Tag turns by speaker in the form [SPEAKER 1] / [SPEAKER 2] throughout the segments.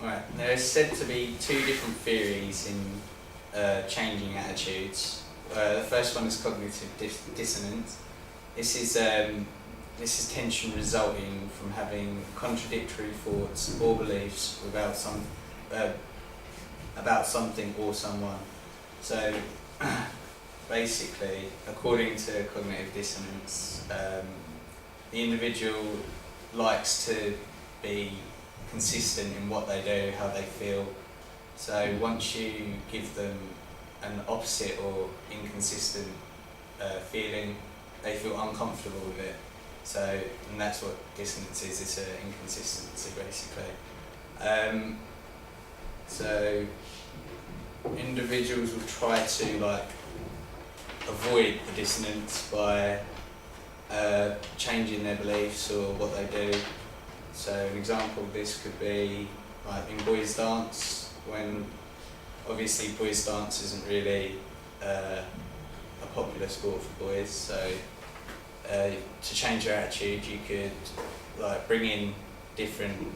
[SPEAKER 1] Right, there is said to be two different theories in changing attitudes. The first one is cognitive dissonance. This is tension resulting from having contradictory thoughts or beliefs uh, about something or someone. So basically, according to cognitive dissonance, the individual likes to be consistent in what they do, how they feel. So once you give them an opposite or inconsistent feeling, they feel uncomfortable with it. So, and that's what dissonance is, it's an inconsistency basically. So individuals will try to avoid the dissonance by changing their beliefs or what they do. So an example of this could be like in boys dance, when obviously boys dance isn't really a popular sport for boys, so to change your attitude you could bring in different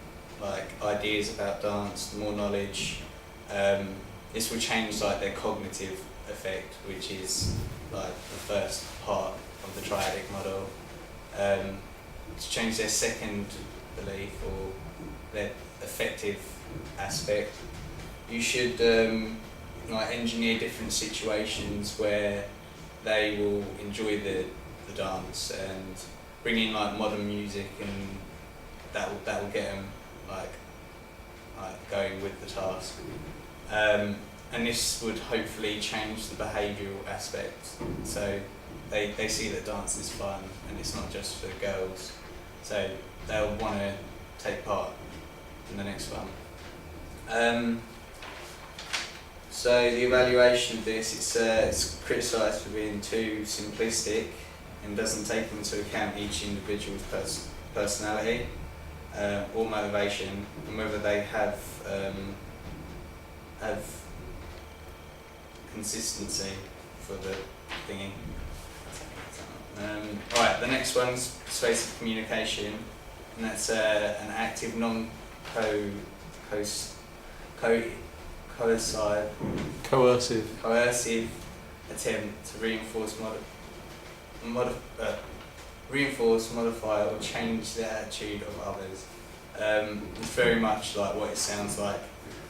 [SPEAKER 1] ideas about dance, more knowledge. This will change their cognitive effect, which is the first part of the triadic model. To change their second belief or their affective aspect, you should engineer different situations where they will enjoy the dance and bring in modern music, and that will get them going with the task. And this would hopefully change the behavioural aspect, so they see that dance is fun and it's not just for girls, so they'll want to take part in the next one. So the evaluation of this, it's criticised for being too simplistic and doesn't take into account each individual's personality or motivation, and whether they have consistency for the thingy. Alright, the next one's persuasive communication, and that's an active, coercive attempt to reinforce, modify, or change the attitude of others. It's very much like what it sounds like.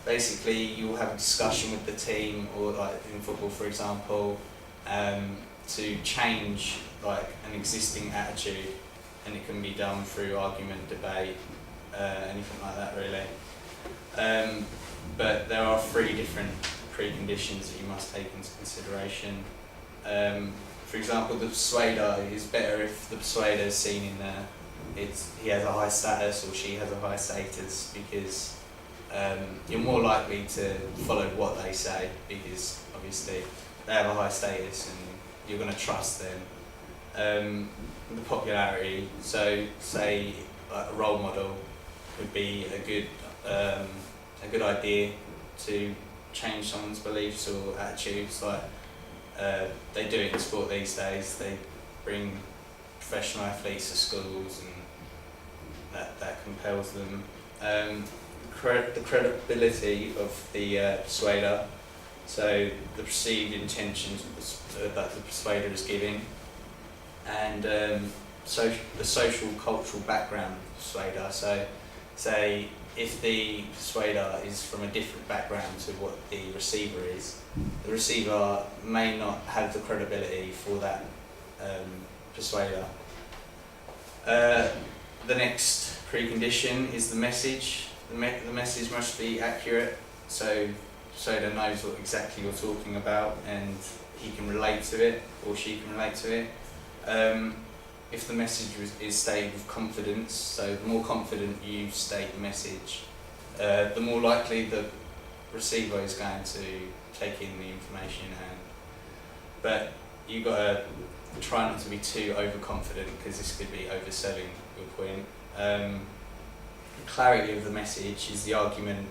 [SPEAKER 1] Basically, you'll have a discussion with the team, or in football, for example, to change an existing attitude, and it can be done through argument, debate, anything like that, really. But there are 3 different preconditions that you must take into consideration. For example, the persuader is better if the persuader is seen in he has a high status or she has a high status, because you're more likely to follow what they say, because obviously they have a high status and you're going to trust them. The popularity, so say a role model would be a good idea to change someone's beliefs or attitudes. They do it in sport these days. They bring professional athletes to schools, and that compels them. The credibility of the persuader, so the perceived intentions that the persuader is giving, and the social cultural background of the persuader. So say if the persuader is from a different background to what the receiver is, the receiver may not have the credibility for that persuader. The next precondition is the message. The message must be accurate, so the persuader knows what exactly you're talking about and he can relate to it, or she can relate to it. If the message is stated with confidence, so the more confident you state the message, the more likely the receiver is going to take in the information in hand. But you've got to try not to be too overconfident, because this could be overselling your point. The clarity of the message, is the argument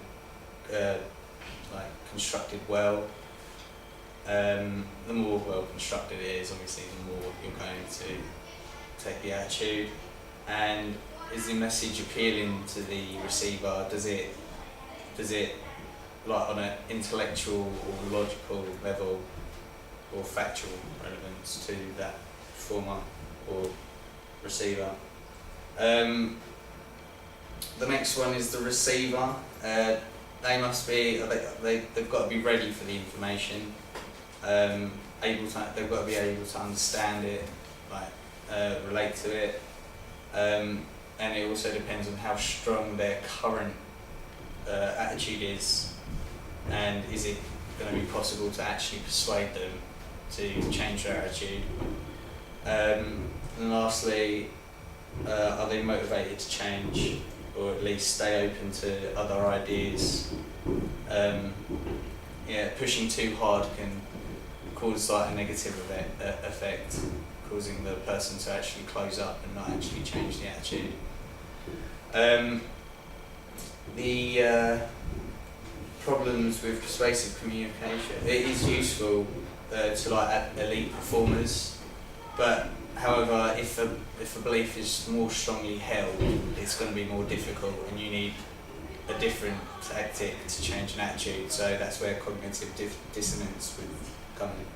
[SPEAKER 1] constructed well. The more well constructed it is, obviously the more you're going to take the attitude. And is the message appealing to the receiver? Does it does it, like on an intellectual or logical level or factual relevance to that performer or receiver. The next one is the receiver. They must be, they've got to be ready for the information, they've got to be able to understand it, like relate to it, and it also depends on how strong their current attitude is, and is it going to be possible to actually persuade them to change their attitude. And lastly, are they motivated to change, or at least stay open to other ideas? Pushing too hard can cause like a negative effect, causing the person to actually close up and not actually change the attitude. The problems with persuasive communication. It is useful to like elite performers, but however, if a belief is more strongly held, it's going to be more difficult, and you need a different tactic to change an attitude. So that's where cognitive dissonance would come in.